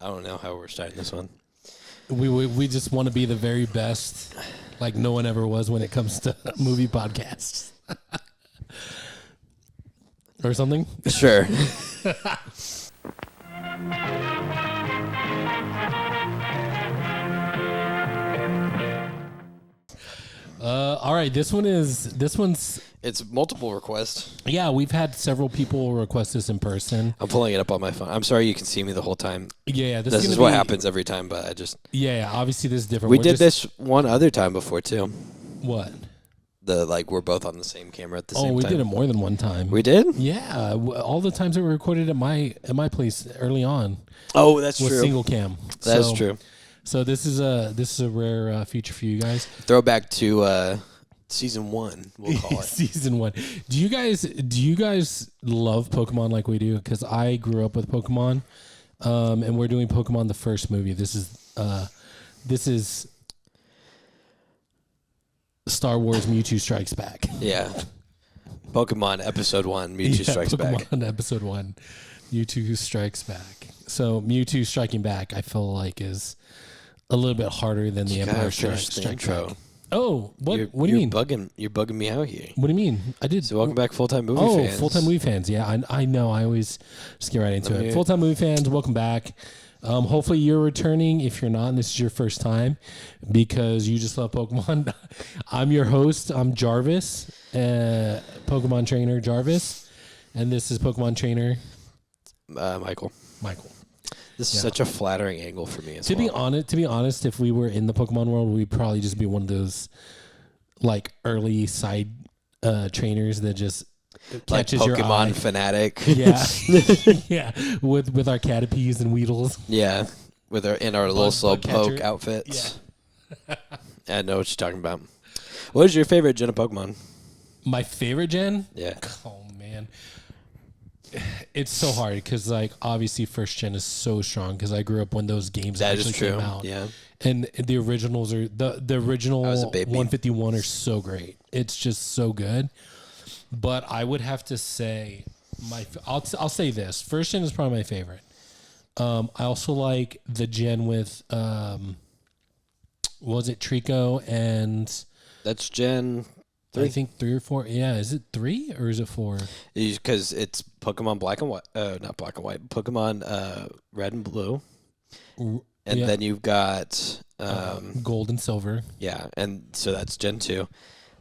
I don't know how we're starting this one. We just want to be the very best, like no one ever was when it comes to movie podcasts, or something. Sure. All right, this one's It's multiple requests. yeah. We've had several people request this in person. I'm pulling it up on my phone. I'm sorry you can see me the whole time. Yeah, This is what happens every time, but I just... Yeah, obviously this is different. We did this one other time before, too. What? We're both on the same camera at the same time. Oh, we did it more than one time. We did? Yeah, all the times that we recorded at my place early on. Oh, that's was true. Single cam. That's true. So this is a rare feature for you guys. Throwback to season 1, we'll call it. Season 1. Do you guys love Pokemon like we do? Because I grew up with Pokemon, and we're doing Pokemon the first movie. This is Star Wars Mewtwo Strikes Back. Yeah. Pokemon Episode 1, Mewtwo Strikes Back. Pokemon Episode 1, Mewtwo Strikes Back. So Mewtwo Striking Back, I feel like, is a little bit harder than the Empire Strikes Back. Oh, what do you mean? You're bugging me out here. What do you mean? I did. So welcome back, full-time movie fans. Oh, full-time movie fans. Yeah, I know. I always just get right into it. Full-time movie fans, welcome back. Hopefully you're returning. If you're not, and this is your first time because you just love Pokemon. I'm your host. I'm Jarvis, Pokemon trainer Jarvis, and this is Pokemon trainer Michael. This is Yeah. such a flattering angle for me. To be honest, if we were in the Pokemon world, we'd probably just be one of those like early side trainers that just catches like your eye. Pokemon fanatic. Yeah, yeah, with our Caterpies and Weedles. Yeah, in our little Slowpoke outfits. Yeah. I know what you're talking about. What is your favorite gen of Pokemon? My favorite gen? Yeah. Oh man, it's so hard because like obviously first gen is so strong because I grew up when those games actually came out. Yeah. And the originals are the original I was a baby. 151 are so great. It's just so good. But I would have to say I'll say this. First gen is probably my favorite. I also like the gen with was it Trico and That's Gen 3. I think 3 or 4. Yeah, is it 3 or is it 4? Because it's Pokemon Black and White. Not Black and White. Pokemon Red and Blue. And then you've got... Gold and Silver. Yeah, and so that's Gen 2.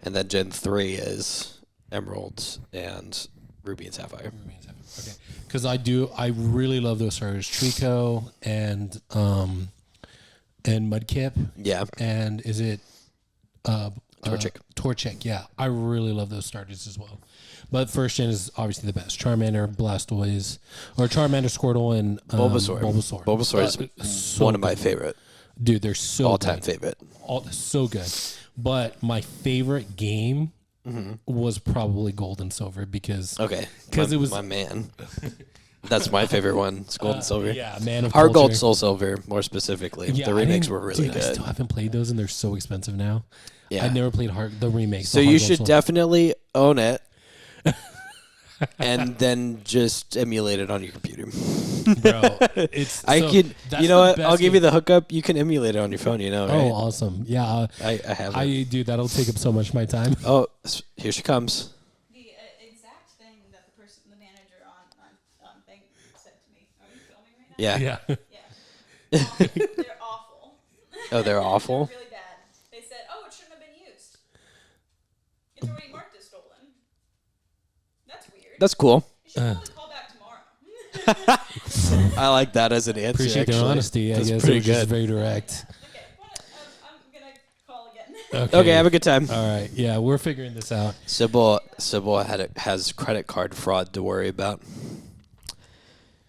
And then Gen 3 is Emeralds and Ruby and Sapphire. Okay. Because I really love those starters. Trico and Mudkip. Yeah. And is it... Torchic. Torchic, yeah. I really love those starters as well. But first gen is obviously the best. Charmander, Blastoise, or Charmander, Squirtle, and Bulbasaur. Bulbasaur is so one of my favorite. Dude, they're so all-time good. favorite. So good. But my favorite game was probably Gold and Silver because it was my man. That's my favorite one. It's Gold and Silver. Yeah, Man of Heart Culture. Gold, Soul Silver, more specifically. Yeah, the remakes were really good. I still haven't played those, and they're so expensive now. Yeah. I never played the remakes. So you should definitely own it, and then just emulate it on your computer. Bro, it's you know what? I'll give you the hookup. You can emulate it on your phone. You know, right? Oh, awesome! Yeah, I have it. do. That'll take up so much of my time. Oh, here she comes. The exact thing that the manager on thing said to me. Are you filming right now? Yeah. Yeah. They're awful. Oh, they're awful? They're really bad. They said, "Oh, it shouldn't have been used. It's already marked as stolen." That's weird. That's cool. You should probably call back tomorrow. I like that as an answer. Appreciate their honesty. I That's guess pretty it was just good. very direct. Okay, I'm gonna call again. Okay, have a good time. All right. Yeah, we're figuring this out. Sybil has credit card fraud to worry about.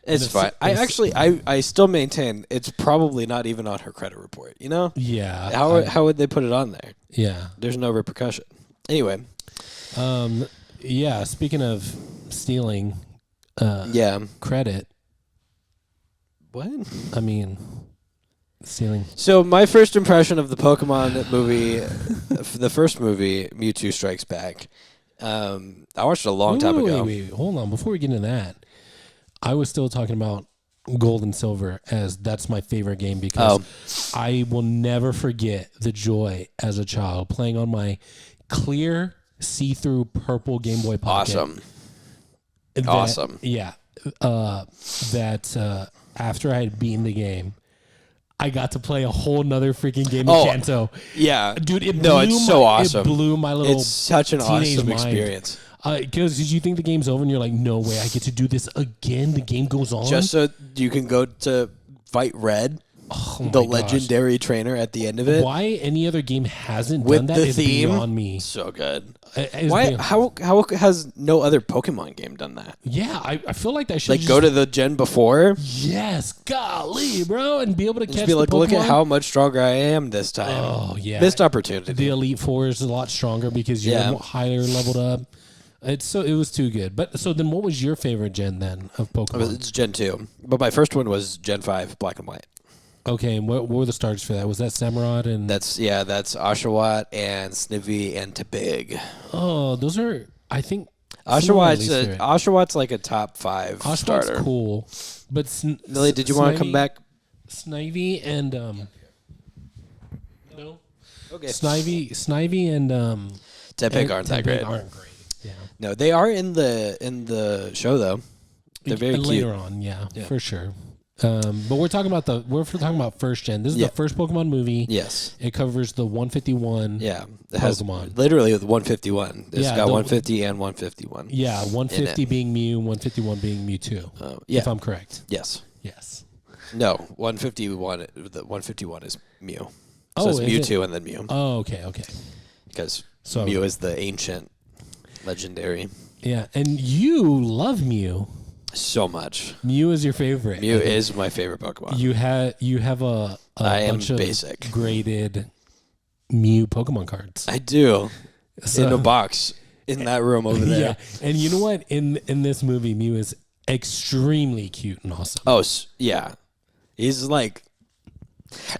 It's fine. I still maintain it's probably not even on her credit report. You know? Yeah. How would they put it on there? Yeah. There's no repercussion. Anyway. Yeah. Speaking of stealing. Credit. What? I mean, stealing. So my first impression of the Pokemon movie, the first movie, Mewtwo Strikes Back. I watched it a long time ago. Wait. Hold on. Before we get into that, I was still talking about Gold and Silver as that's my favorite game because I will never forget the joy as a child playing on my clear, see-through purple Game Boy Pocket. Awesome. Yeah. After I had beaten the game, I got to play a whole nother freaking game of Kanto. Yeah. Dude, it's so awesome. It blew my little It's such an awesome mind. experience. Because did you think the game's over and you're like, no way, I get to do this again? The game goes on? Just so you can go to fight Red, the legendary trainer at the end of it. Why any other game hasn't with done that the is theme, beyond me. So good. Why? How has no other Pokemon game done that? Yeah, I feel like that should go to the gen before. Yes, golly, bro, and be able to catch. Be like, the Pokemon. Look at how much stronger I am this time. Oh yeah, missed opportunity. The Elite Four is a lot stronger because you're higher leveled up. It was too good. But so then, what was your favorite gen then of Pokemon? It's Gen 2, but my first one was Gen 5, Black and White. Okay, and what were the starters for that? Was that Samurott and that's Oshawott and Snivy and Tabig. Oh, those are Oshawott's like a top 5 Oshawott's starter. Cool, but Millie, did you want to come back? Snivy and no, okay. Snivy and Tepig aren't that great. Aren't great. Yeah. No, they are in the show though. They're very cute. Later on, yeah, for sure. But we're talking about first gen. This is the first Pokemon movie. Yes. It covers the 151 Pokemon. Literally with 151. It's got 150 and 151. Yeah, 150 being Mew, 151 being Mewtwo. If I'm correct. Yes. Yes. No, 151. The 151 is Mew. So it's Mewtwo and then Mew. Oh, okay. Because Mew is the ancient legendary. Yeah, and you love Mew. So much. Mew is your favorite. Mew is my favorite Pokemon. You have a bunch of basic graded Mew Pokemon cards. I do. In a box in that room over there. Yeah, and you know what? In this movie, Mew is extremely cute and awesome. Oh yeah, he's like,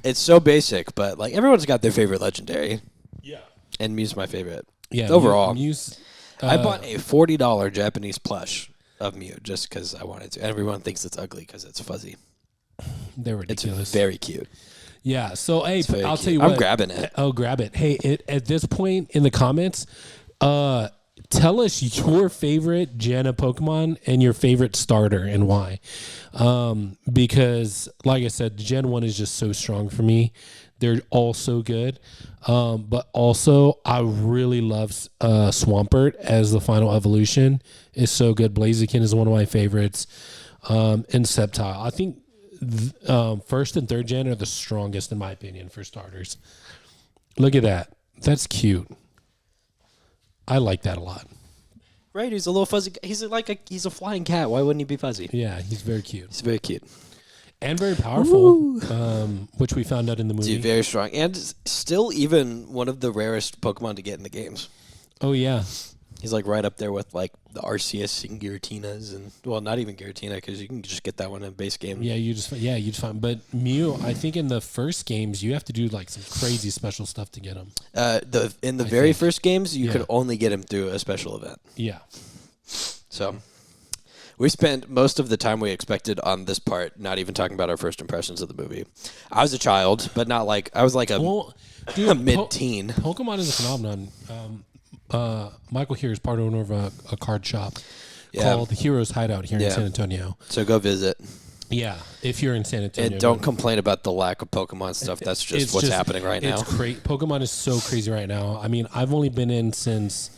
it's so basic, but like everyone's got their favorite legendary. Yeah, and Mew's my favorite. Yeah, overall, Mew's. I bought a $40 Japanese plush of Mew just because I wanted to. Everyone thinks it's ugly because it's fuzzy. They're ridiculous. It's very cute. Yeah. So hey, I'll tell you what. I'm grabbing it. Oh, grab it. Hey, at this point in the comments, tell us your favorite gen of Pokemon and your favorite starter and why. Because like I said, Gen 1 is just so strong for me. They're all so good. But also, I really love Swampert as the final evolution. It's so good. Blaziken is one of my favorites. And Sceptile. I think first and third gen are the strongest, in my opinion, for starters. Look at that. That's cute. I like that a lot. Right, he's a little fuzzy. He's a flying cat. Why wouldn't he be fuzzy? Yeah, he's very cute. He's very cute. And very powerful, which we found out in the movie. Dude, very strong. And still even one of the rarest Pokemon to get in the games. Oh, yeah. He's like right up there with like the Arceus and Giratinas and, well, not even Giratina because you can just get that one in base game. Yeah, you just find. But Mew, I think in the first games, you have to do like some crazy special stuff to get him. In the very first games, you could only get him through a special event. Yeah. So we spent most of the time we expected on this part, not even talking about our first impressions of the movie. I was a child, but not like, I was like a mid-teen. Pokemon is a phenomenon. Michael here is part owner of a card shop called Heroes Hideout here in San Antonio. So go visit. Yeah, if you're in San Antonio. And don't complain about the lack of Pokemon stuff. That's just what's happening right now. It's great. Pokemon is so crazy right now. I mean, I've only been in since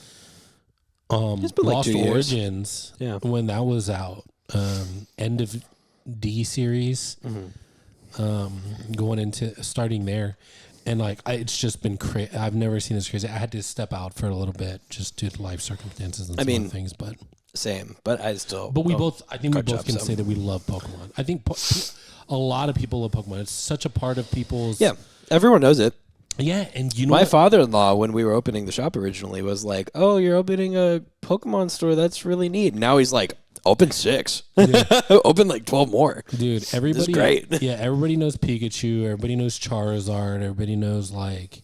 Lost Origins when that was out. End of D series. Going into starting there. And like it's just been crazy. I've never seen this crazy. I had to step out for a little bit just due to life circumstances and some other things. But same. But I still. But we both. I think we both can say that we love Pokemon. I think a lot of people love Pokemon. It's such a part of people's. Yeah, everyone knows it. Yeah, and you know my father-in-law, when we were opening the shop originally, was like, "Oh, you're opening a Pokemon store. That's really neat." Now he's like, "Open 6, open like 12 more." Dude, everybody, great. Yeah, everybody knows Pikachu. Everybody knows Charizard. Everybody knows like,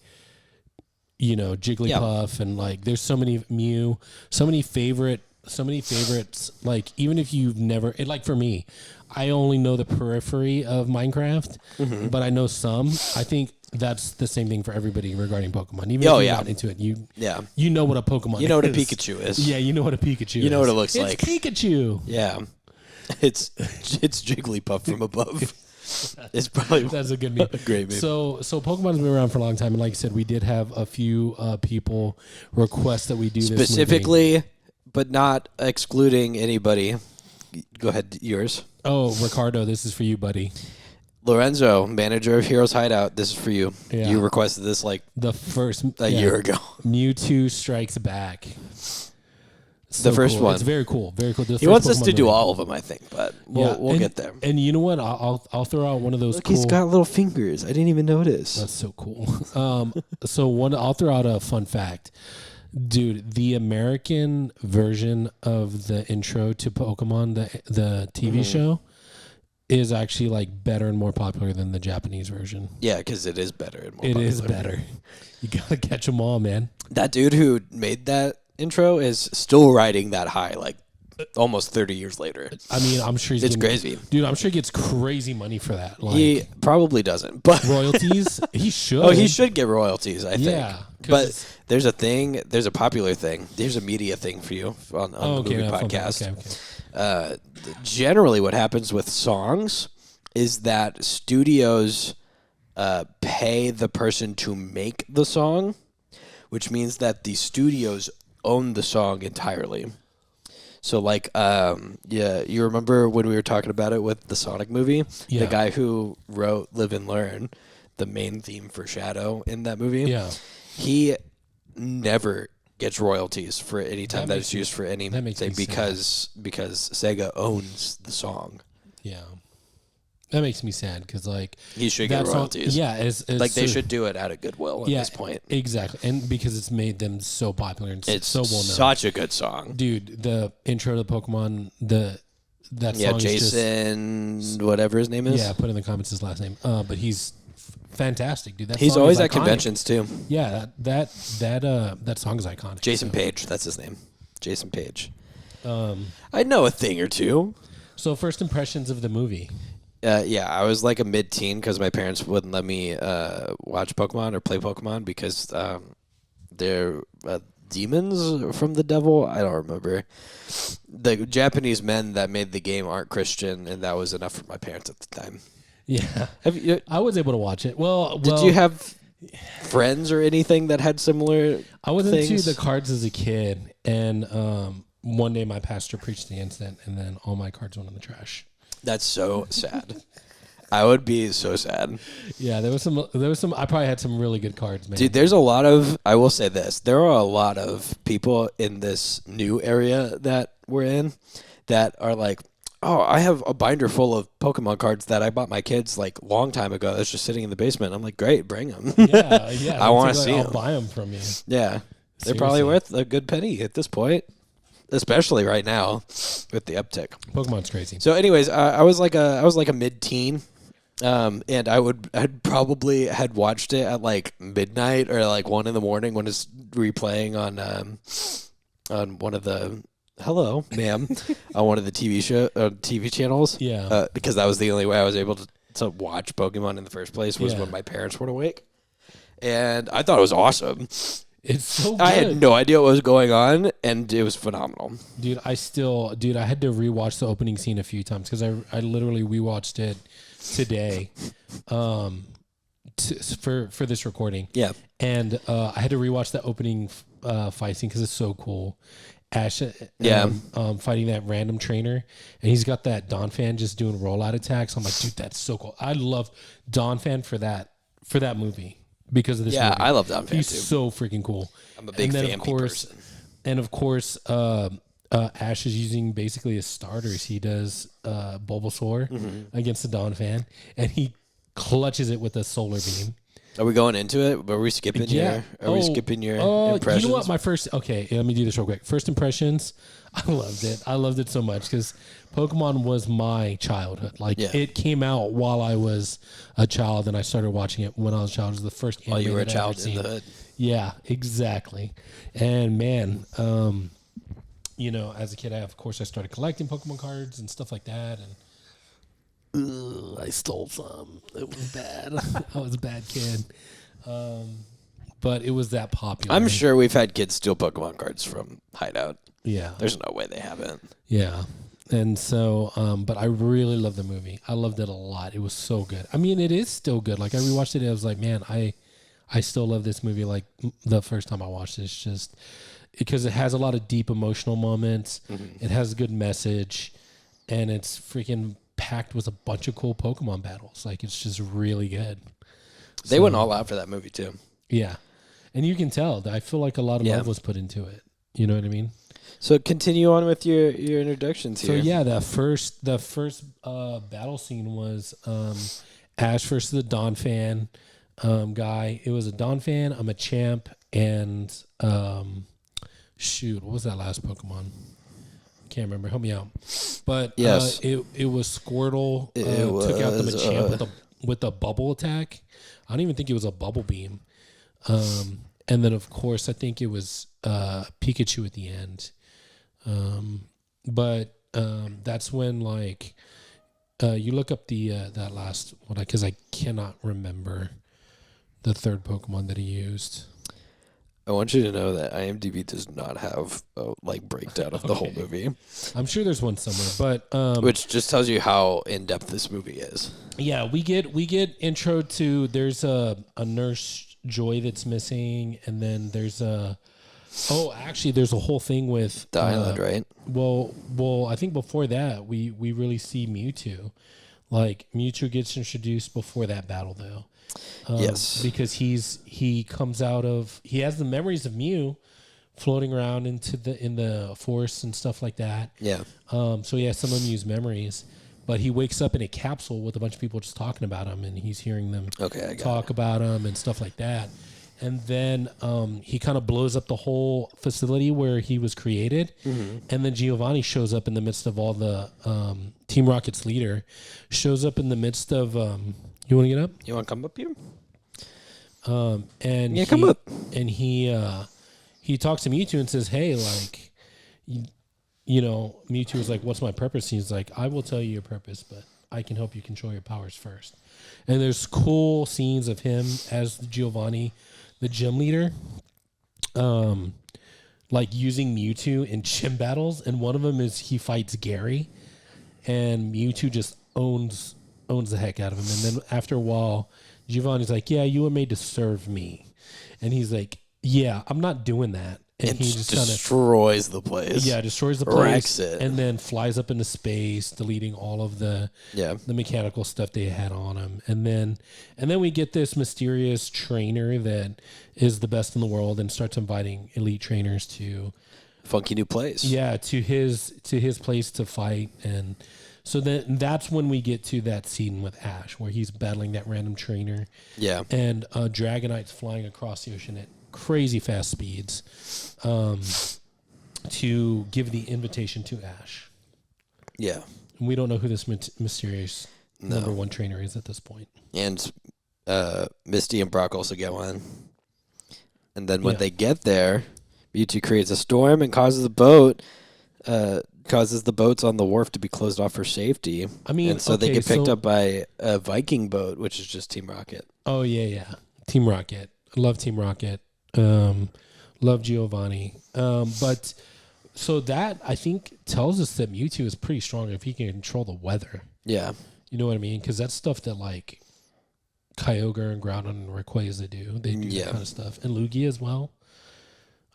Jigglypuff, and like, there's so many Mew, so many favorites. Like, even if you've never, like for me, I only know the periphery of Minecraft, but I know some. I think that's the same thing for everybody regarding Pokemon. Even if you're not into it, you know what a Pokemon is. You know what a Pikachu is. Yeah, you know what a Pikachu is. You know what it looks like. It's Pikachu. Yeah. It's Jigglypuff from above. It's probably that's a good meme. A great meme. So Pokemon's been around for a long time, and like I said, we did have a few people request that we do this specifically, but not excluding anybody. Go ahead, yours. Oh, Ricardo, this is for you, buddy. Lorenzo, manager of Heroes Hideout, this is for you. Yeah. You requested this like the first a year ago. Mewtwo Strikes Back. So the first cool. one. It's very cool. Very cool. He wants us to do all of them, I think, but we'll get there. And you know what? I'll throw out one of those. Look, cool... he's got little fingers. I didn't even notice. That's so cool. I'll throw out a fun fact. Dude, the American version of the intro to Pokemon, the TV show, is actually like better and more popular than the Japanese version. Yeah, because it is better and more popular. It is better. You gotta catch them all, man. That dude who made that intro is still riding that high, like almost 30 years later. I mean, I'm sure it's crazy. Dude, I'm sure he gets crazy money for that. Like, he probably doesn't, but royalties? He should. Oh, he should get royalties, I think. Yeah. But there's a popular thing. There's a media thing for you on the movie podcast. Okay. Generally what happens with songs is that studios pay the person to make the song, which means that the studios own the song entirely. So like, you remember when we were talking about it with the Sonic movie? Yeah. The guy who wrote Live and Learn, the main theme for Shadow in that movie, he never gets royalties for any time that it's used for anything because Sega owns the song. Yeah. That makes me sad because, like, he should get royalties. They should do it out of goodwill at this point. Exactly, and because it's made them so popular and it's so well known. Such a good song, dude. The intro to the Pokemon, that song Jason, is just, whatever his name is. Yeah, put in the comments his last name. But he's fantastic, dude. He's always at conventions too. Yeah, that song is iconic. Jason Page, that's his name. Jason Page. I know a thing or two. So first impressions of the movie. I was like a mid-teen because my parents wouldn't let me watch Pokemon or play Pokemon because they're demons from the devil. I don't remember. The Japanese men that made the game aren't Christian, and that was enough for my parents at the time. Yeah. I was able to watch it. Well, did you have friends or anything that had similar I was things? Into the cards as a kid, and one day my pastor preached against it, and then all my cards went in the trash. That's so sad. I would be so sad. Yeah, there was some. I probably had some really good cards, man. Dude, there's a lot of. I will say this: there are a lot of people in this new area that we're in that are like, "Oh, I have a binder full of Pokemon cards that I bought my kids like long time ago. That's just sitting in the basement." I'm like, "Great, bring them." Yeah. I want to see them. I'll buy them from you. Yeah, they're probably worth a good penny at this point. Especially right now with the uptick. Pokemon's crazy. So anyways, I was like a mid-teen, and I'd probably had watched it at like midnight or like 1 a.m. when it's replaying on one of the on one of the TV channels. Yeah. Because that was the only way I was able to watch Pokemon in the first place was when my parents were awake, and I thought it was awesome. It's so good. I had no idea what was going on, and it was phenomenal. Dude, I had to rewatch the opening scene a few times because I literally rewatched it today for this recording. Yeah. And I had to rewatch the opening fight scene because it's so cool. Ash fighting that random trainer, and he's got that Donphan just doing rollout attacks. I'm like, dude, that's so cool. I love Donphan for that movie. Because of this movie. I love Donphan too. He's so freaking cool. I'm a big fan person. And of course, Ash is using basically his starters. He does Bulbasaur against the Donphan, and he clutches it with a solar beam. Are we going into it? Are we skipping your impressions? You know what? Let me do this real quick. First impressions, I loved it. I loved it so much because Pokemon was my childhood. Like, it came out while I was a child, and I started watching it when I was a child. It was the first anime you were a that child I'd in seen. the hood. Yeah, exactly. And, man, as a kid, I started collecting Pokemon cards and stuff like that. And I stole some. It was bad. I was a bad kid. But it was that popular. I'm sure we've had kids steal Pokemon cards from Hideout. Yeah. There's no way they haven't. Yeah. And so, but I really loved the movie. I loved it a lot. It was so good. I mean, it is still good. Like, I rewatched it. I was like, man, I still love this movie. Like, the first time I watched it, it's just because it has a lot of deep emotional moments. Mm-hmm. It has a good message, and it's freaking packed with a bunch of cool Pokemon battles. Like, it's just really good. They went all out for that movie too. Yeah. And you can tell. I feel like a lot of love was put into it. You know what I mean? So continue on with your introductions here. So yeah, the first battle scene was Ash versus the Donphan guy. It was a Donphan, a Machamp, and what was that last Pokemon? Can't remember. Help me out. But yes, it was Squirtle. Took out the Machamp with a bubble attack. I don't even think it was a bubble beam. And then of course I think it was Pikachu at the end. But that's when like you look up the that last one because I cannot remember the third Pokemon that he used. I want you to know that IMDb does not have a breakdown of the whole movie. I'm sure there's one somewhere, but which just tells you how in depth this movie is. Yeah, we get intro to there's a Nurse Joy that's missing, and then there's there's a whole thing with the island, right? Well, I think before that we really see Mewtwo. Like Mewtwo gets introduced before that battle though. Yes, because he has the memories of Mew floating around in the forest and stuff like that. Yeah. So he has some of Mew's memories, but he wakes up in a capsule with a bunch of people just talking about him, and he's hearing them talk about him and stuff like that. And then he kind of blows up the whole facility where he was created. Mm-hmm. And then Giovanni shows up in the midst of all the Team Rocket's leader, shows up in the midst of. You want to get up? You want to come up here? And come up. And he talks to Mewtwo and says, "Hey, like, you know," Mewtwo is like, "What's my purpose?" He's like, "I will tell you your purpose, but I can help you control your powers first." And there's cool scenes of him as Giovanni, the gym leader, like using Mewtwo in gym battles. And one of them is he fights Gary, and Mewtwo just owns the heck out of him. And then after a while, Giovanni's like, "Yeah, you were made to serve me." And he's like, "Yeah, I'm not doing that." And he just destroys the place. Yeah, destroys the place. Wrecks it. And then flies up into space, deleting all of the mechanical stuff they had on him. And then we get this mysterious trainer that is the best in the world and starts inviting elite trainers to funky new place. Yeah, to his place to fight. And so then that's when we get to that scene with Ash where he's battling that random trainer. Yeah. And Dragonite's flying across the ocean at crazy fast speeds to give the invitation to Ash. Yeah. And we don't know who this mysterious number one trainer is at this point. And Misty and Brock also get one. And then when they get there, Mewtwo creates a storm and causes the boats on the wharf to be closed off for safety. I mean, and so they get picked up by a Viking boat, which is just Team Rocket. Oh, yeah. Team Rocket. I love Team Rocket. Love Giovanni. But so that, I think, tells us that Mewtwo is pretty strong if he can control the weather. Yeah. You know what I mean? Because that's stuff that, like, Kyogre and Groudon and Rayquaza do. They do that kind of stuff. And Lugia as well.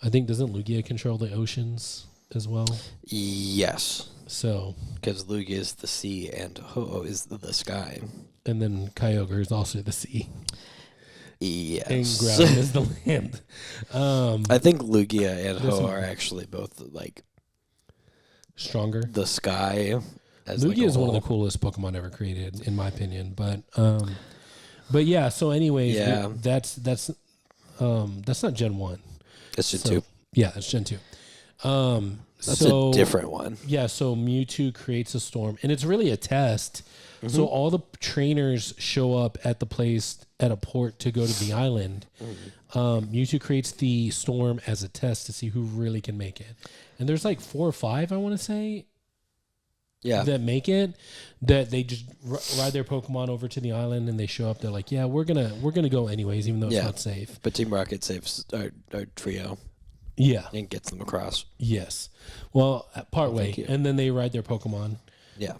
I think, doesn't Lugia control the oceans as well? Yes. So. Because Lugia is the sea and Ho-Oh is the sky. And then Kyogre is also the sea. Yes. And Groudon is the land. I think Lugia and Ho are actually both like stronger. The sky. Lugia is one of the coolest Pokemon ever created, in my opinion. But yeah. So, anyways, that's not Gen 1. That's Gen 2. Yeah, that's Gen 2. That's a different one. Yeah. So Mewtwo creates a storm, and it's really a test. Mm-hmm. So all the trainers show up at the place at a port to go to the island. Mm-hmm. Mewtwo creates the storm as a test to see who really can make it. And there's like 4 or 5, I want to say. that make it, that they just ride their Pokemon over to the island and they show up. They're like, yeah, we're gonna go anyways, even though it's not safe. But Team Rocket saves our trio. Yeah, and gets them across. Yes, well, partway, and then they ride their Pokemon. Yeah,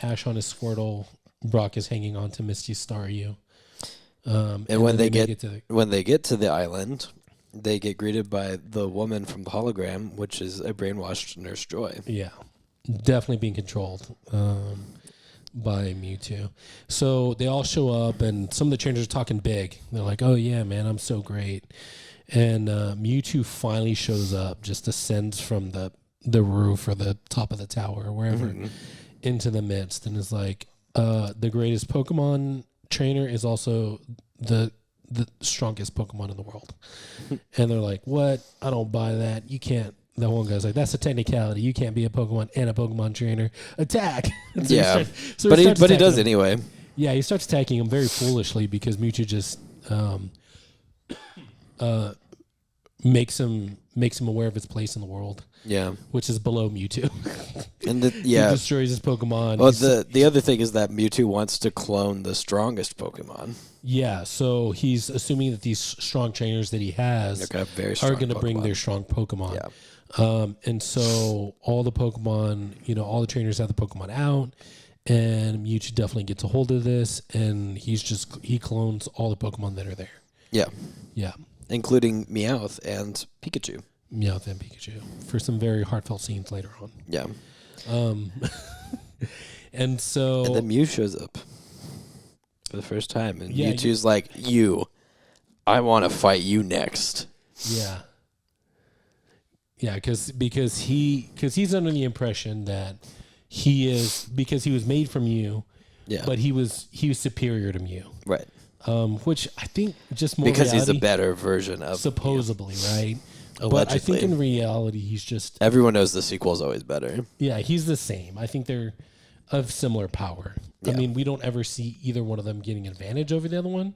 Ash on his Squirtle, Brock is hanging on to Misty's Staryu. And when they get to the island, they get greeted by the woman from the hologram, which is a brainwashed Nurse Joy. Yeah, definitely being controlled by Mewtwo. So they all show up, and some of the trainers are talking big. They're like, "Oh yeah, man, I'm so great." And Mewtwo finally shows up, just descends from the roof or the top of the tower or wherever into the midst, and is like, "The greatest Pokemon trainer is also the strongest Pokemon in the world." And they're like, "What? I don't buy that. You can't." That one guy's like, "That's a technicality. You can't be a Pokemon and a Pokemon trainer. Attack!" So but he does anyway. Yeah, he starts attacking him very foolishly because Mewtwo just makes him aware of his place in the world. Yeah, which is below Mewtwo. And he destroys his Pokemon. Well, the other thing is that Mewtwo wants to clone the strongest Pokemon. Yeah, so he's assuming that these strong trainers that he has are going to bring their strong Pokemon. Yeah. And so all the Pokemon, all the trainers have the Pokemon out, and Mewtwo definitely gets a hold of this, and he clones all the Pokemon that are there. Yeah. Yeah. Including Meowth and Pikachu. Meowth and Pikachu for some very heartfelt scenes later on. Yeah. And then Mew shows up for the first time, and Mewtwo's like, I want to fight you next. Yeah. Yeah, because he's under the impression that because he was made from Mew, but he was superior to Mew. Right. Which I think just more because he's a better version of supposedly, right? Allegedly. But I think in reality he's just everyone knows the sequel is always better. Yeah, he's the same. I think they're of similar power. Yeah. I mean, we don't ever see either one of them getting an advantage over the other one.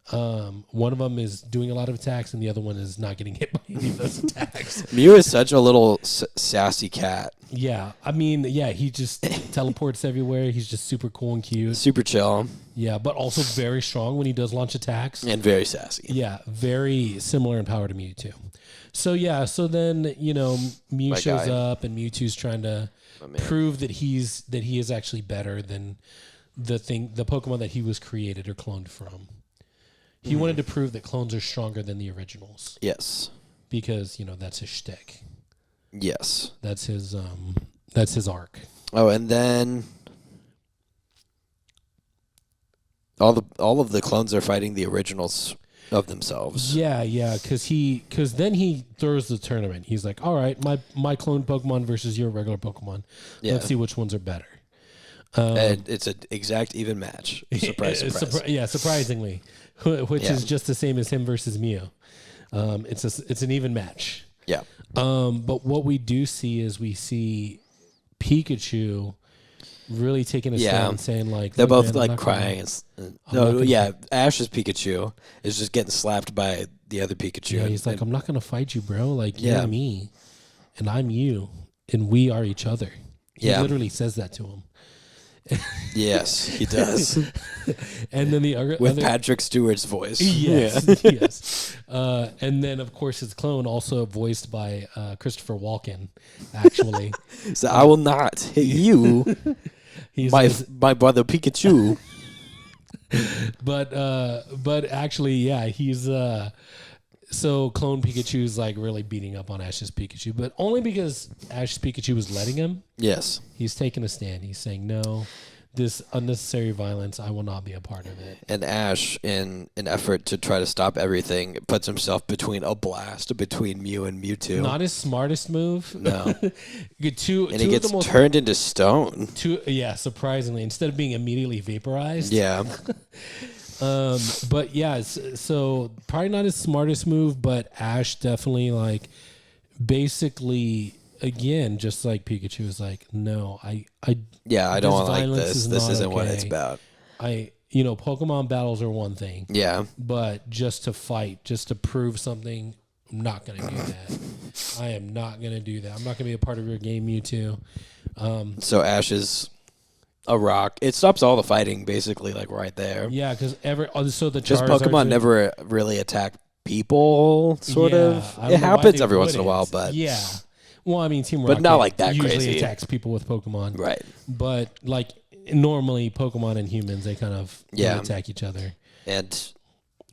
One of them is doing a lot of attacks, and the other one is not getting hit by any of those attacks. Mew is such a little sassy cat. Yeah, I mean, he just teleports everywhere. He's just super cool and cute. Super chill. Yeah, but also very strong when he does launch attacks. And very sassy. Yeah, very similar in power to Mewtwo. So then, Mew shows up, and Mewtwo's trying to prove that he is actually better than the Pokemon that he was created or cloned from. He wanted to prove that clones are stronger than the originals. Yes. Because, that's his shtick. Yes. That's his arc. Oh, and then all of the clones are fighting the originals of themselves. Yeah, because then he throws the tournament. He's like, "All right, my clone Pokemon versus your regular Pokemon. Yeah. Let's see which ones are better." And it's an exact even match. Surprise. Surprisingly, which is just the same as him versus Mew. It's an even match. Yeah. But what we do see is we see Pikachu really taking a stand and saying like they're both like crying. Ash's Pikachu is just getting slapped by the other Pikachu. Yeah, he's like, I'm not gonna fight you, bro. Like you're me, and I'm you, and we are each other. He literally says that to him. Yes, he does. And then the with Patrick Stewart's voice. Yes, yes. And then of course his clone, also voiced by Christopher Walken, actually. So I will not hit you, my brother Pikachu. But actually, he's so clone Pikachu's like really beating up on Ash's Pikachu, but only because Ash's Pikachu was letting him. Yes. He's taking a stand. He's saying, no, this unnecessary violence, I will not be a part of it. And Ash, in an effort to try to stop everything, puts himself between a blast between Mew and Mewtwo. Not his smartest move. No. And he gets turned into stone. Surprisingly, instead of being immediately vaporized. Yeah. But yeah, so probably not his smartest move, but Ash definitely basically again, just like Pikachu was like, no, I don't like this. This isn't what it's about. Pokemon battles are one thing. Yeah. But just to fight, just to prove something I'm not going to do that. I am not going to do that. I'm not going to be a part of your game, Mewtwo. So Ash is a rock. It stops all the fighting, basically, like right there. Yeah, because so the just Charizards Pokemon never really attack people, sort of. It happens every once in a while, but yeah. Well, I mean, Team but Rocket not like that usually crazy. attacks people with Pokemon, right? But like normally, Pokemon and humans they kind of attack each other. And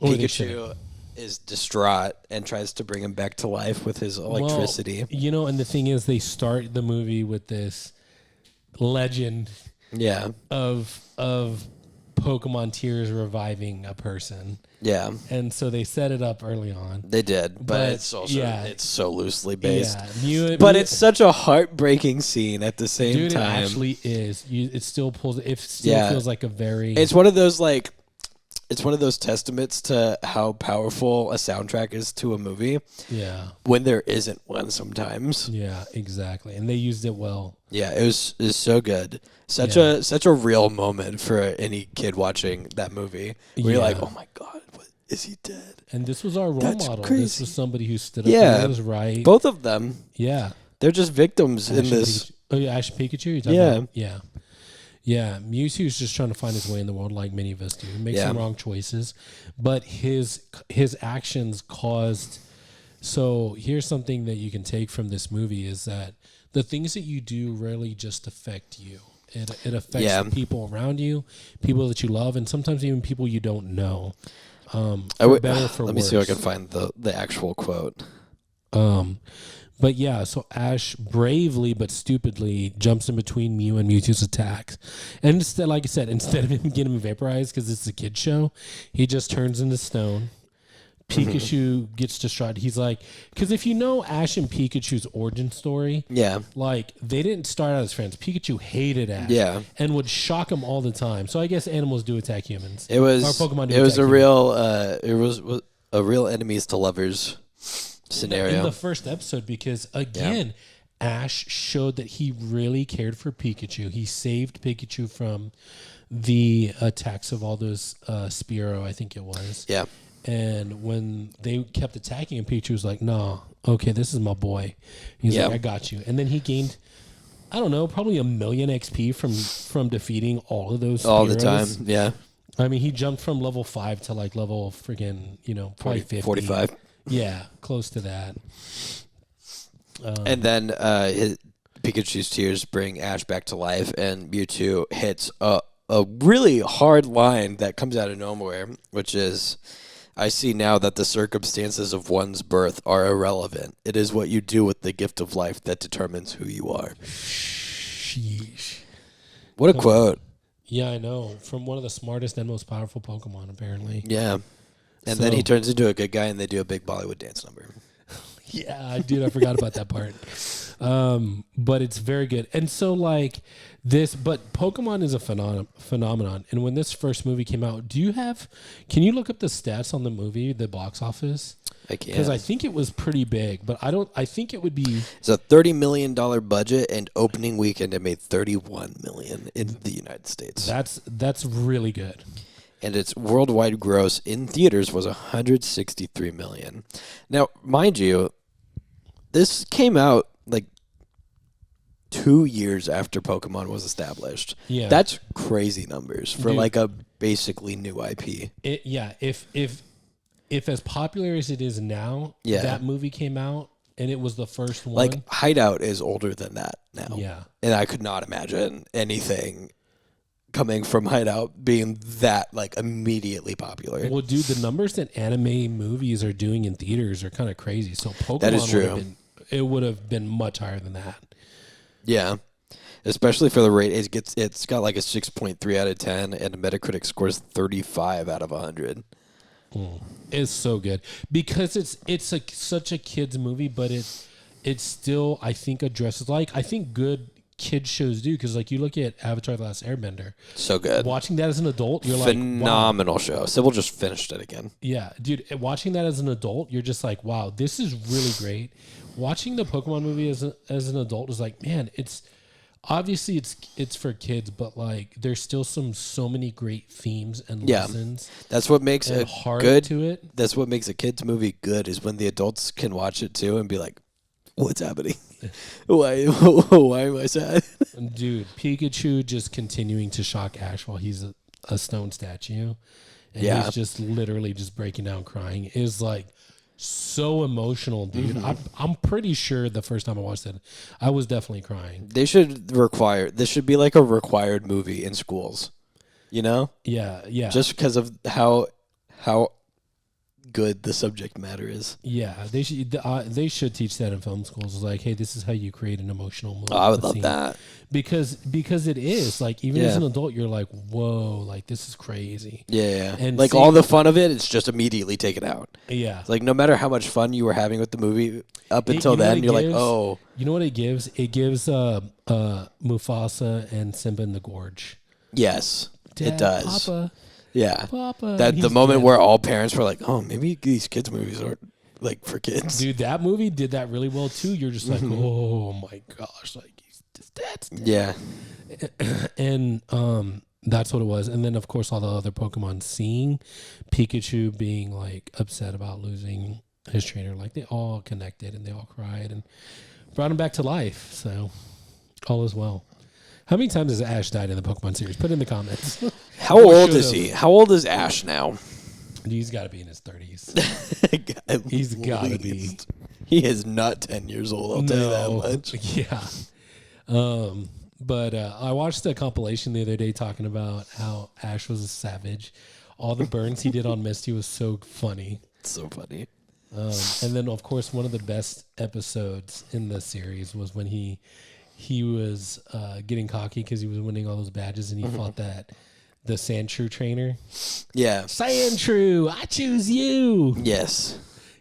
Pikachu is distraught and tries to bring him back to life with his electricity. Well, and the thing is, they start the movie with this legend, of Pokemon tears reviving a person. Yeah. And so they set it up early on. They did, but it's also it's so loosely based. Yeah. But it's such a heartbreaking scene at the same time. It actually is. It still pulls. It still feels like a very. It's one of those it's one of those testaments to how powerful a soundtrack is to a movie. Yeah. When there isn't one sometimes. Yeah, exactly. And they used it well. Yeah, it was so good. Such a real moment for any kid watching that movie. Where you're like, oh my God, is he dead? And this was our role model. Crazy. This was somebody who stood up and was right. Both of them. Yeah. They're just victims in this. Oh, yeah, Ash and Pikachu? Yeah. Yeah, Mewtwo's just trying to find his way in the world like many of us do. He makes some wrong choices, but his actions caused... So here's something that you can take from this movie is that the things that you do rarely just affect you. It affects people around you, people that you love, and sometimes even people you don't know. For better or for worse. Let me see if I can find the actual quote. But yeah, so Ash bravely but stupidly jumps in between Mew and Mewtwo's attacks. And instead, like I said, instead of him getting him vaporized because it's a kid show, he just turns into stone. Pikachu gets distraught. He's like, because if you know Ash and Pikachu's origin story, like they didn't start out as friends. Pikachu hated Ash, and would shock him all the time. So I guess animals do attack humans. It was Pokemon. It was a real enemies to lovers scenario in the first episode because again, Ash showed that he really cared for Pikachu. He saved Pikachu from the attacks of all those Spearow, I think it was. Yeah. And when they kept attacking him, Pikachu was like, "No, okay, this is my boy." He's like, "I got you." And then he gained, I don't know, probably 1 million XP from defeating all of those Spearows. All the time. Yeah. I mean, he jumped from level 5 to like level freaking, probably 50. 45. Yeah, close to that. And then Pikachu's tears bring Ash back to life, and Mewtwo hits a really hard line that comes out of nowhere, which is, I see now that the circumstances of one's birth are irrelevant. It is what you do with the gift of life that determines who you are. Sheesh. What a quote. Yeah, I know. From one of the smartest and most powerful Pokemon, apparently. Yeah. And then he turns into a good guy, and they do a big Bollywood dance number. Yeah, dude, I forgot about that part. But it's very good. And so, but Pokemon is a phenomenon. And when this first movie came out, can you look up the stats on the movie, the box office? I can't. Because I think it was pretty big, but I think it would be... It's a $30 million budget, and opening weekend it made $31 million in the United States. That's really good. And its worldwide gross in theaters was $163 million. Now, mind you, this came out 2 years after Pokemon was established. Yeah, that's crazy numbers for a basically new IP. If as popular as it is now, that movie came out and it was the first one. Like Hideout is older than that now. Yeah, and I could not imagine anything coming from Hideout being that immediately popular. Well, dude, the numbers that anime movies are doing in theaters are kind of crazy. So Pokemon, that is true. Would have been much higher than that. Yeah, especially for the rate. It's got a 6.3 out of 10, and Metacritic scores 35 out of 100. It's so good because it's such a kids movie, but it still I think addresses I think good kids shows do, because you look at Avatar: The Last Airbender, so good. Watching that as an adult, you're phenomenal wow. show. Sybil just finished it again. Yeah, dude, watching that as an adult, you're just like, wow, this is really great. Watching the Pokemon movie as an adult is man, obviously it's for kids, but like there's still so many great themes and lessons. That's what makes it heart good to it. That's what makes a kids movie good, is when the adults can watch it too and be like, what's happening? Why am I sad? Dude, Pikachu just continuing to shock Ash while he's a stone statue. And he's just literally just breaking down crying is like so emotional, dude. I'm pretty sure the first time I watched it, I was definitely crying. This should be like a required movie in schools. You know? Yeah. Just because of how good the subject matter is. Yeah, they should teach that in film schools. It's like, hey, this is how you create an emotional movie. Oh, I would love that. Because it is like, even as an adult, you're like, whoa, like this is crazy. Yeah. And like all the fun of it's just immediately taken out. Yeah. It's like no matter how much fun you were having with the movie up until then, you're like, oh. You know what it gives? It gives Mufasa and Simba in the Gorge. Yes, Dad, it does. Papa. Yeah. Papa. That the moment where all parents were like, oh, maybe these kids' movies aren't like for kids. Dude, that movie did that really well too. You're just like, oh my gosh, like his dad's dead. Yeah. And that's what it was. And then of course all the other Pokemon seeing Pikachu being like upset about losing his trainer, like they all connected and they all cried and brought him back to life. So all is well. How many times has Ash died in the Pokemon series? Put it in the comments. How old is he? How old is Ash now? He's got to be in his 30s. He's got to be. He is not 10 years old, I'll tell you that much. Yeah. But I watched a compilation the other day talking about how Ash was a savage. All the burns he did on Misty was so funny. It's so funny. And then, of course, one of the best episodes in the series was when he was getting cocky because he was winning all those badges and he fought the Sandshrew trainer. Yeah. Sandshrew, I choose you. Yes.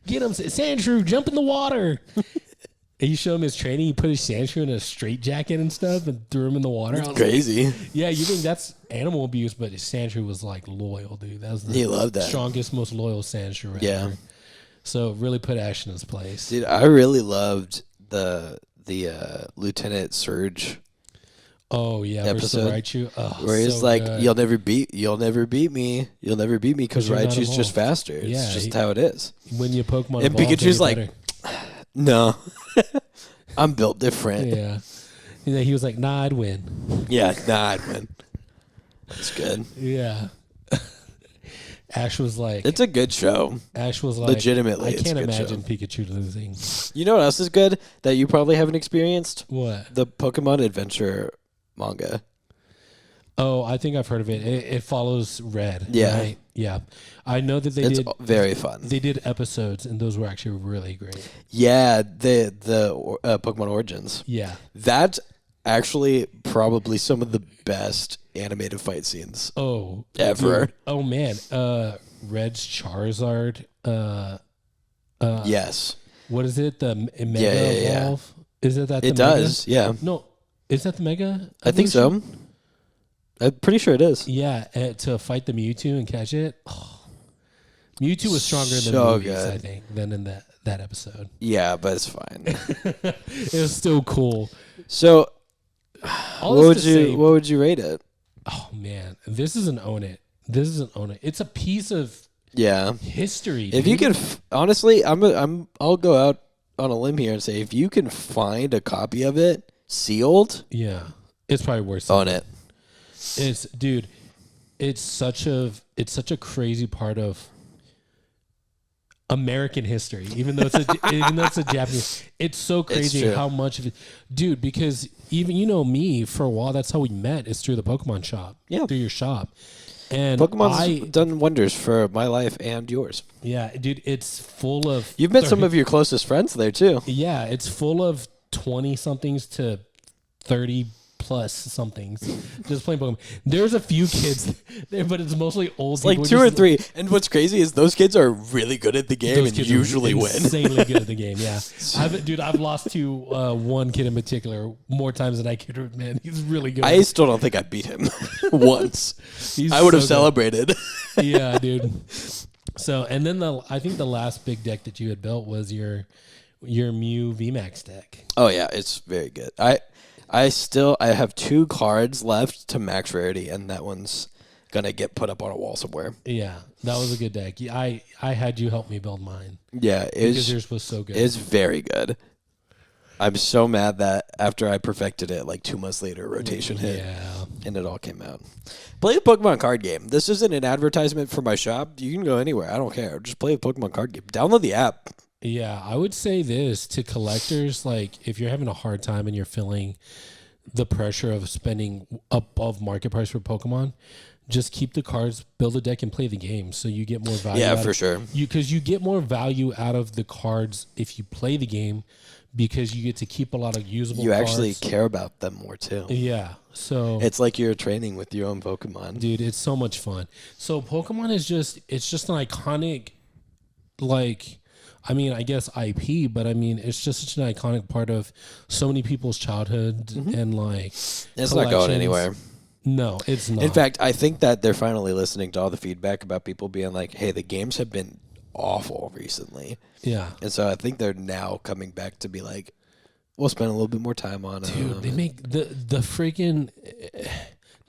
Get him, Sandshrew, jump in the water. And you show him his training. He put his Sandshrew in a straitjacket and stuff and threw him in the water. That's crazy. Like, yeah, you think that's animal abuse, but his Sandshrew was like loyal, dude. That was he loved that. Strongest, most loyal Sandshrew ever. Yeah. So really put Ash in his place. Dude, I really loved the Lieutenant Surge. Oh yeah, episode Raichu. Where he's so like, good. You'll never beat me because Raichu's just faster. It's just how it is. When you Pokemon and Pikachu's like, no, I'm built different. Yeah, he was like, nah, I'd win. Yeah, nah, I'd win. That's good. Yeah. Ash was like, it's a good show. Ash was like, legitimately, I can't imagine Pikachu losing. You know what else is good that you probably haven't experienced? What? The Pokemon Adventure manga. Oh, I think I've heard of it. It follows Red. Yeah. Right? Yeah. I know that it's very fun. They did episodes, and those were actually really great. Yeah, the Pokemon Origins. Yeah. That's actually probably some of the best animated fight scenes. Oh. Ever. Dude. Oh, man. Red's Charizard. Yes. What is it? The Mega Evolve? Is it that? It does. Mega? Yeah. No. Is that the Mega evolution? I think so. I'm pretty sure it is. Yeah, to fight the Mewtwo and catch it. Oh. Mewtwo was stronger in the movies, I think, than in that episode. Yeah, but it's fine. It was still cool. So, what would you rate it? Oh man, this is an own it. It's a piece of history. If you can, honestly, I'll go out on a limb here and say if you can find a copy of it sealed, it's probably worth own it. It's such a crazy part of American history, even though it's a Japanese. It's so crazy how much of it, dude. Because even me, for a while, that's how we met. Is through the Pokemon shop. Yeah, through your shop. And Pokemon's done wonders for my life and yours. Yeah, dude, it's full of. You've met some of your closest friends there too. Yeah, it's full of 20-somethings to 30+ somethings just playing Pokemon. There's a few kids there, but it's mostly old. It's like 2 or 3. And what's crazy is those kids are really good at the game and usually win. Insanely good at the game. Yeah, I've lost to one kid in particular more times than I could admit. He's really good. I still don't think I beat him once. I would have celebrated. Yeah, dude. So, and then I think the last big deck that you had built was your Mew VMAX deck. Oh yeah, it's very good. I have 2 cards left to max rarity, and that one's gonna get put up on a wall somewhere. Yeah, that was a good deck. I had you help me build mine. Yeah, because yours was so good. It's very good. I'm so mad that after I perfected it, like 2 months later, rotation hit, and it all came out. Play the Pokemon card game. This isn't an advertisement for my shop. You can go anywhere. I don't care. Just play the Pokemon card game. Download the app. Yeah, I would say this to collectors, like if you're having a hard time and you're feeling the pressure of spending above market price for Pokemon, just keep the cards, build a deck, and play the game so you get more value. Yeah, for sure. Because you get more value out of the cards if you play the game because you get to keep a lot of usable cards. You actually care about them more, too. Yeah. So it's like you're training with your own Pokemon. Dude, it's so much fun. So Pokemon is just an iconic, like... I mean, I guess IP, but I mean, it's just such an iconic part of so many people's childhood and like. It's not going anywhere. No, it's not. In fact, I think that they're finally listening to all the feedback about people being like, "Hey, the games have been awful recently." Yeah, and so I think they're now coming back to be like, "We'll spend a little bit more time on it." Dude, they make the freaking.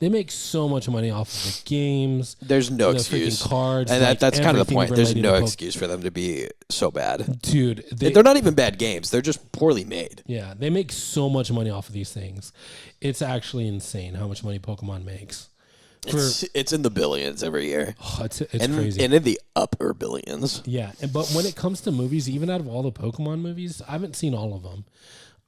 They make so much money off of the games. There's no excuse. Cards, and that's kind of the point. There's no excuse for them to be so bad. Dude, they're not even bad games. They're just poorly made. Yeah, they make so much money off of these things. It's actually insane how much money Pokemon makes. It's in the billions every year. Oh, it's crazy. And in the upper billions. Yeah, but when it comes to movies, even out of all the Pokemon movies, I haven't seen all of them.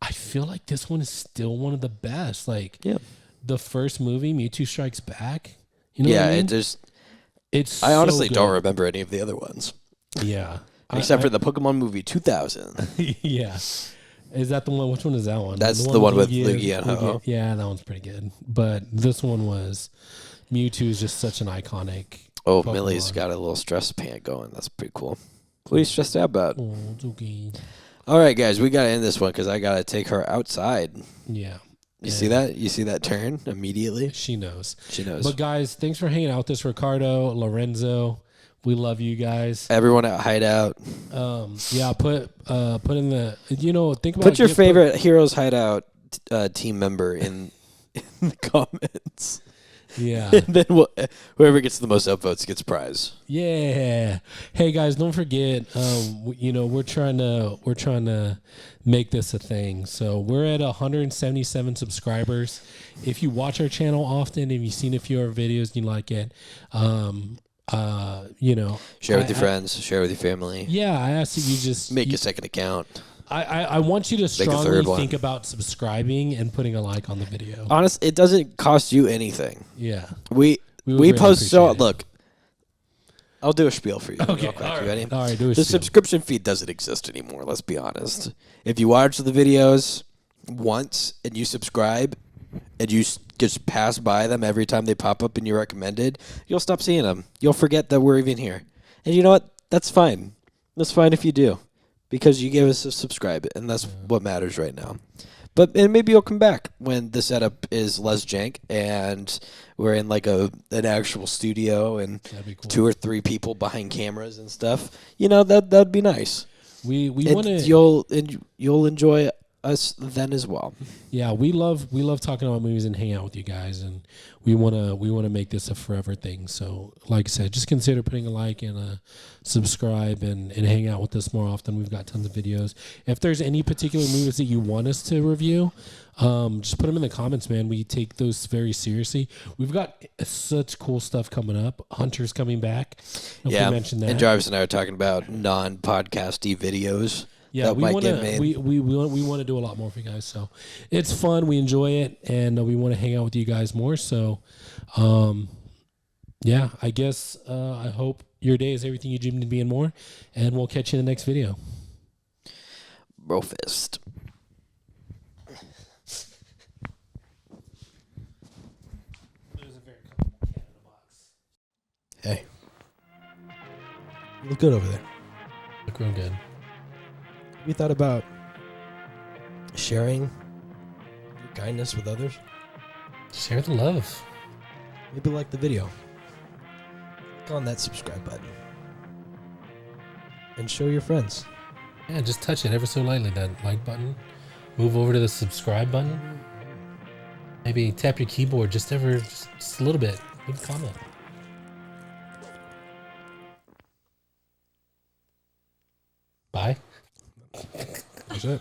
I feel like this one is still one of the best. Like, yeah. The first movie, Mewtwo Strikes Back. You know what I mean? I honestly don't remember any of the other ones. Yeah. Except for the Pokemon movie 2000. Yeah. Is that the one? Which one is that one? That's the one with Lugia and Ho-Oh. Yeah, that one's pretty good. But this one was... Mewtwo is just such an iconic Pokemon. Millie's got a little stress pant going. That's pretty cool. What are you stressed out about? Oh, it's okay. All right, guys, we got to end this one because I got to take her outside. Yeah. You see that? You see that turn immediately? She knows. She knows. But guys, thanks for hanging out with us, Ricardo, Lorenzo. We love you guys. Everyone at Hideout. Yeah, put in the think about put your favorite Heroes Hideout team member in the comments. Yeah. And then whoever gets the most upvotes gets a prize. Yeah. Hey guys, don't forget. We're trying to make this a thing. So we're at 177 subscribers. If you watch our channel often, if you've seen a few of our videos and you like it, share with your friends, share with your family. Yeah, I ask that you just make a second account. I want you to strongly think about subscribing and putting a like on the video. Honestly, it doesn't cost you anything. Yeah. We post look. I'll do a spiel for you. Okay. Real quick. You ready? All right, do a The spiel. subscription feed doesn't exist anymore, let's be honest. If you watch the videos once and you subscribe and you just pass by them every time they pop up and you're recommended, you'll stop seeing them. You'll forget that we're even here. And you know what? That's fine. That's fine if you do. Because you gave us a subscribe, and that's what matters right now. And maybe you'll come back when the setup is less jank and we're in like an actual studio and cool. 2 or 3 people behind cameras and stuff. That'd be nice. We want to. You'll enjoy us then as well. Yeah, we love talking about movies and hang out with you guys, and we wanna make this a forever thing. So, like I said, just consider putting a like and a subscribe and hang out with us more often. We've got tons of videos. If there's any particular movies that you want us to review, just put them in the comments, man. We take those very seriously. We've got such cool stuff coming up. Hunter's coming back. Yeah, mentioned that. And Jarvis and I are talking about non-podcasty videos. Yeah, we want to do a lot more for you guys. So it's fun. We enjoy it, and we want to hang out with you guys more. So, yeah, I guess I hope your day is everything you dreamed to be and more. And we'll catch you in the next video. Bro fist. There's a very comfortable cat in the box. Hey, you look good over there. Look real good. Have you thought about sharing your kindness with others? Share the love. Maybe like the video. Click on that subscribe button. And show your friends. Yeah, just touch it ever so lightly, that like button. Move over to the subscribe button. Maybe tap your keyboard just a little bit. Leave a comment. Bye. That's it.